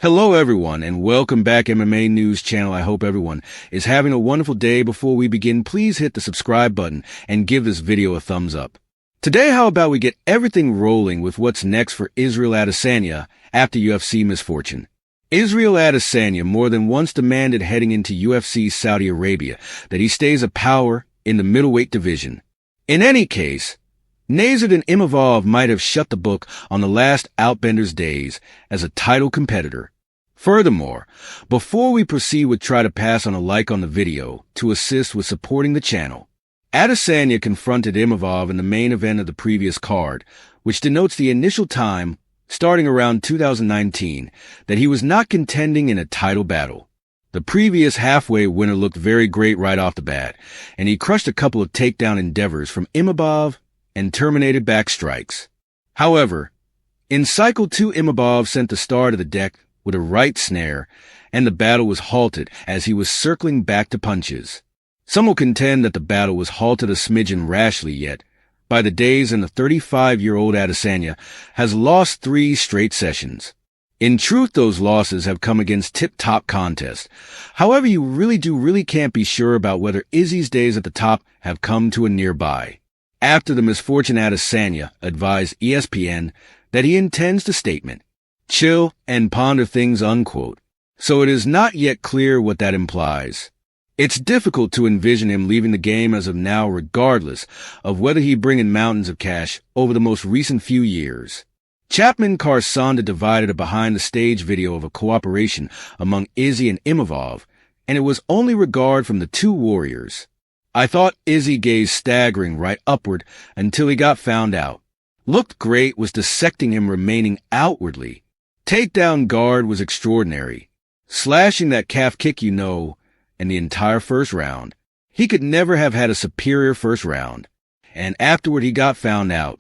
Hello everyone and welcome back MMA News Channel. I hope everyone is having a wonderful day. Before we begin, please hit the subscribe button and give this video a thumbs up. Today, how about we get everything rolling with what's next for Israel Adesanya after UFC misfortune. Israel Adesanya more than once demanded heading into UFC Saudi Arabia that he stays a power in the middleweight division. In any case, Nazardin Imavov might have shut the book on the last Outbender's days as a title competitor. Furthermore, before we proceed with try to pass on a like on the video to assist with supporting the channel. Adesanya confronted Imavov in the main event of the previous card, which denotes the initial time, starting around 2019, that he was not contending in a title battle. The previous halfway winner looked very great right off the bat, and he crushed a couple of takedown endeavors from Imavov and terminated back strikes. However, in Cycle 2, Imavov sent the star to the deck with a right snare, and the battle was halted as he was circling back to punches. Some will contend that the battle was halted a smidgen rashly, yet by the days and the 35-year-old Adesanya has lost 3 straight sessions. In truth, those losses have come against tip-top contests. However, you really can't be sure about whether Izzy's days at the top have come to a nearby. After the misfortune, Adesanya advised ESPN that he intends to statement, chill and ponder things, unquote. So it is not yet clear what that implies. It's difficult to envision him leaving the game as of now, regardless of whether he bring in mountains of cash over the most recent few years. Chapman Carsonda divided a behind-the-stage video of a cooperation among Izzy and Imavov, and it was only regard from the two warriors. I thought Izzy gazed staggering right upward until he got found out. Looked great, was dissecting him remaining outwardly. Takedown guard was extraordinary. Slashing that calf kick, and the entire first round. He could never have had a superior first round. And afterward he got found out.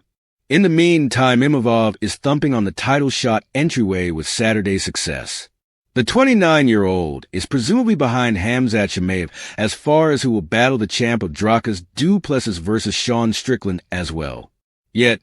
In the meantime, Imavov is thumping on the title shot entryway with Saturday's success. The 29-year-old is presumably behind Khamzat Chimaev as far as who will battle the champ of Draka's Du Plessis versus Sean Strickland as well. Yet,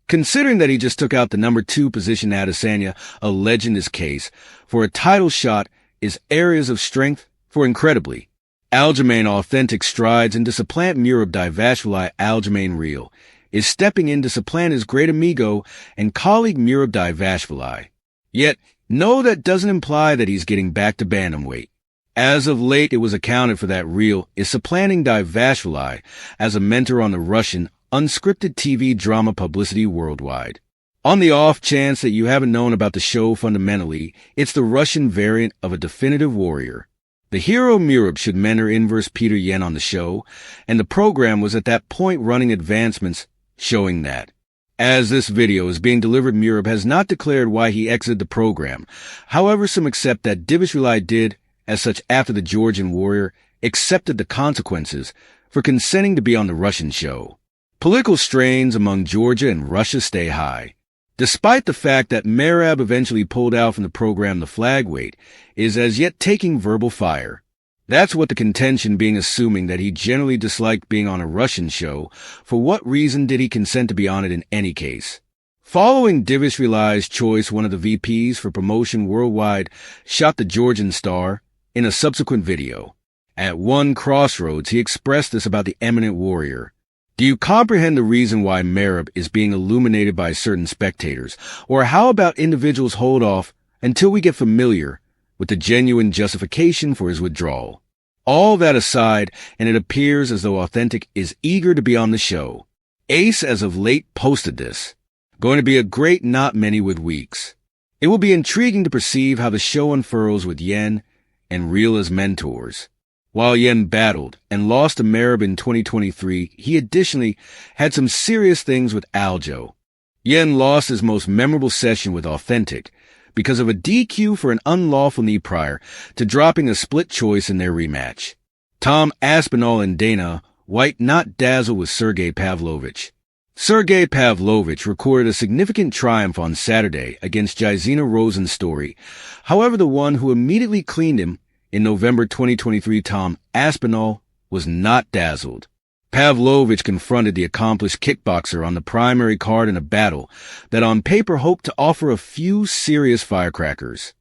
considering that he just took out the number 2 position, Adesanya, a legend is case, for a title shot is areas of strength for incredibly. Aljamain authentic strides and to supplant Merab Dvalishvili. Aljamain Real is stepping in to supplant his great amigo and colleague Merab Dvalishvili. Yet, no, that doesn't imply that he's getting back to bantamweight. As of late, it was accounted for that Real is supplanting Dvalishvili as a mentor on the Russian unscripted TV drama Publicity Worldwide. On the off chance that you haven't known about the show, fundamentally, it's the Russian variant of a definitive warrior. The hero Merab should mentor inverse Peter Yan on the show, and the program was at that point running advancements showing that. As this video is being delivered, Merab has not declared why he exited the program. However, some accept that Dvalishvili did, as such, after the Georgian warrior accepted the consequences for consenting to be on the Russian show. Political strains among Georgia and Russia stay high. Despite the fact that Merab eventually pulled out from the program, the flagweight is as yet taking verbal fire. That's what the contention being, assuming that he generally disliked being on a Russian show. For what reason did he consent to be on it in any case? Following Dvalishvili's choice, one of the VPs for promotion worldwide shot the Georgian star in a subsequent video. At one crossroads, he expressed this about the eminent warrior. Do you comprehend the reason why Merab is being illuminated by certain spectators? Or how about individuals hold off until we get familiar with the genuine justification for his withdrawal? All that aside, and it appears as though Authentic is eager to be on the show. Ace, as of late, posted this. Going to be a great not many with weeks. It will be intriguing to perceive how the show unfurls with Yen and Real as mentors. While Yen battled and lost to Merab in 2023, he additionally had some serious things with Aljo. Yen lost his most memorable session with Authentic because of a DQ for an unlawful knee prior to dropping a split choice in their rematch. Tom Aspinall and Dana White not dazzled with Sergey Pavlovich. Sergey Pavlovich recorded a significant triumph on Saturday against Jairzinho Rosenstory. However, the one who immediately cleaned him in November 2023, Tom Aspinall, was not dazzled. Pavlovich confronted the accomplished kickboxer on the primary card in a battle that on paper hoped to offer a few serious firecrackers.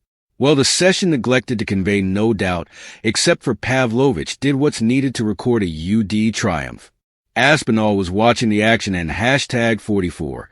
Well, the session neglected to convey no doubt, except for Pavlovich did what's needed to record a UD triumph. Aspinall was watching the action and #44.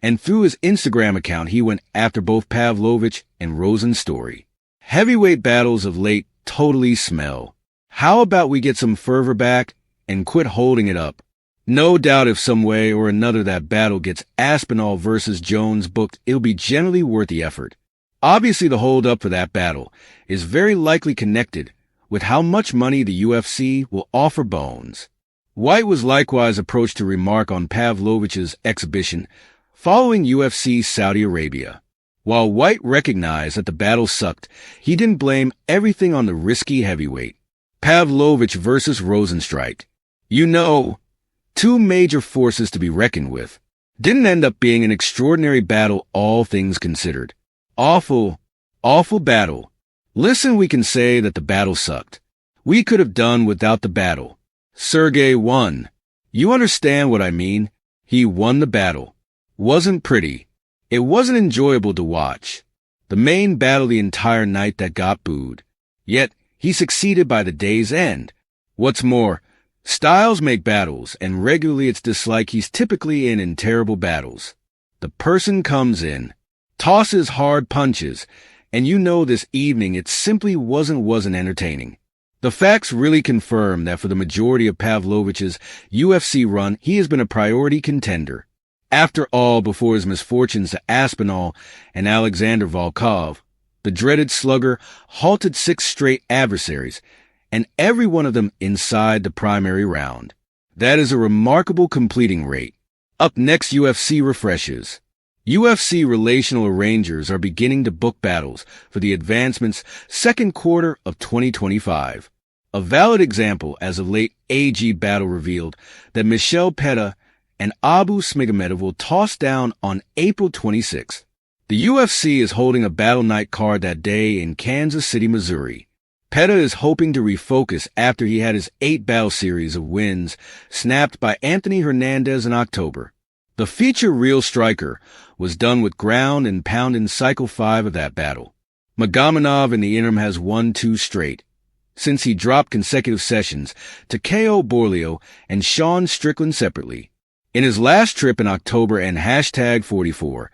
And through his Instagram account, he went after both Pavlovich and Rosen's story. Heavyweight battles of late totally smell. How about we get some fervor back and quit holding it up? No doubt if some way or another that battle gets Aspinall versus Jones booked, it'll be generally worth the effort. Obviously, the hold-up for that battle is very likely connected with how much money the UFC will offer Bones. White was likewise approached to remark on Pavlovich's exhibition following UFC Saudi Arabia. While White recognized that the battle sucked, he didn't blame everything on the risky heavyweight. Pavlovich versus Rosenstrike. You know, two major forces to be reckoned with. Didn't end up being an extraordinary battle, all things considered. Awful battle. Listen, we can say that the battle sucked. We could have done without the battle. Sergey won. You understand what I mean? He won the battle. Wasn't pretty. It wasn't enjoyable to watch. The main battle the entire night that got booed. Yet, he succeeded by the day's end. What's more, styles make battles, and regularly it's disliked he's typically in terrible battles. The person comes in, tosses hard punches, and you know this evening it simply wasn't entertaining. The facts really confirm that for the majority of Pavlovich's UFC run, he has been a priority contender. After all, before his misfortunes to Aspinall and Alexander Volkov, the dreaded slugger halted 6 straight adversaries, and every one of them inside the primary round. That is a remarkable completing rate. Up next, UFC refreshes. UFC relational arrangers are beginning to book battles for the advancement's second quarter of 2025. A valid example, as of late, AG Battle revealed that Michel Petta and Abu Smigamedov will toss down on April 26th. The UFC is holding a battle night card that day in Kansas City, Missouri. Petta is hoping to refocus after he had his 8-battle series of wins snapped by Anthony Hernandez in October. The feature reel striker was done with ground and pound in cycle 5 of that battle. Magomadov in the interim has won 2 straight, since he dropped consecutive sessions to KO Borleo and Sean Strickland separately. In his last trip in October and #44,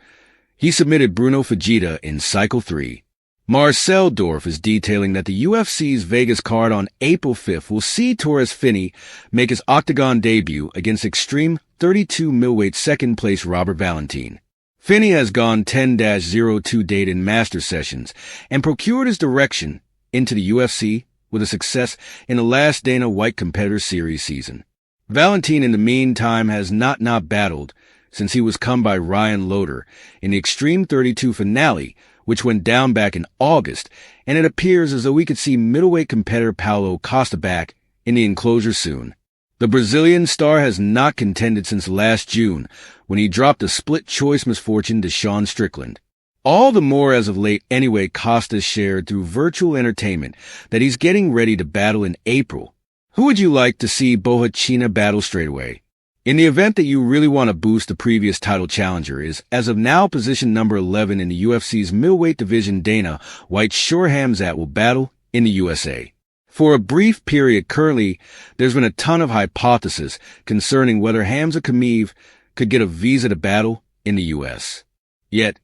he submitted Bruno Fujita in cycle 3. Marcel Dorf is detailing that the UFC's Vegas card on April 5th will see Torres Finney make his octagon debut against Extreme 32 middleweight second-place Robert Valentin. Finney has gone 10-02 date in master sessions and procured his direction into the UFC with a success in the last Dana White Competitor Series season. Valentin, in the meantime, has not battled since he was come by Ryan Loder in the Extreme 32 finale, which went down back in August, and it appears as though we could see middleweight competitor Paulo Costa back in the enclosure soon. The Brazilian star has not contended since last June, when he dropped a split-choice misfortune to Sean Strickland. All the more as of late anyway, Costa shared through virtual entertainment that he's getting ready to battle in April. Who would you like to see Bohachina battle straight away? In the event that you really want to boost the previous title challenger is, as of now, position number 11 in the UFC's middleweight division. Dana White's sure Khamzat will battle in the USA. For a brief period currently, there's been a ton of hypothesis concerning whether Khamzat Chimaev could get a visa to battle in the US. Yet,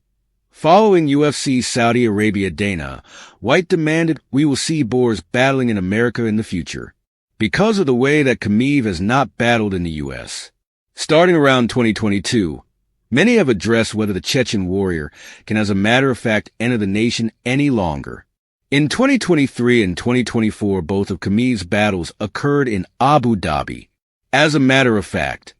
following UFC Saudi Arabia, Dana White demanded we will see boars battling in America in the future, because of the way that Chimaev has not battled in the U.S. Starting around 2022, many have addressed whether the Chechen warrior can, as a matter of fact, enter the nation any longer. In 2023 and 2024, both of Chimaev's battles occurred in Abu Dhabi. As a matter of fact,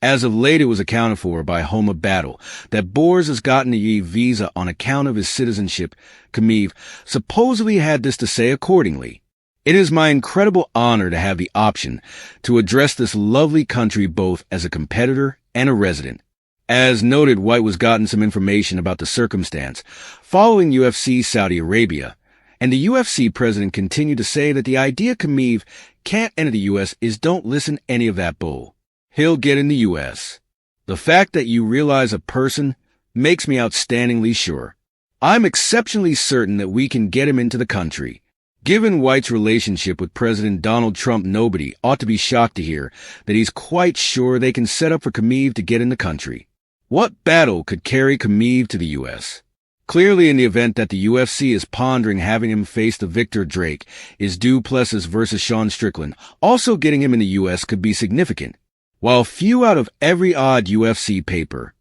as of late, it was accounted for by Homa Battle that Boers has gotten a visa on account of his citizenship. Chimaev supposedly had this to say accordingly. It is my incredible honor to have the option to address this lovely country both as a competitor and a resident. As noted, White was gotten some information about the circumstance following UFC Saudi Arabia, and the UFC president continued to say that the idea Chimaev can't enter the US is don't listen any of that bull. He'll get in the US. The fact that you realize a person makes me outstandingly sure. I'm exceptionally certain that we can get him into the country. Given White's relationship with President Donald Trump, nobody ought to be shocked to hear that he's quite sure they can set up for Chimaev to get in the country. What battle could carry Chimaev to the U.S.? Clearly, in the event that the UFC is pondering having him face the victor Drake, is Du Plessis versus Sean Strickland. Also getting him in the U.S. could be significant. While few out of every odd UFC paper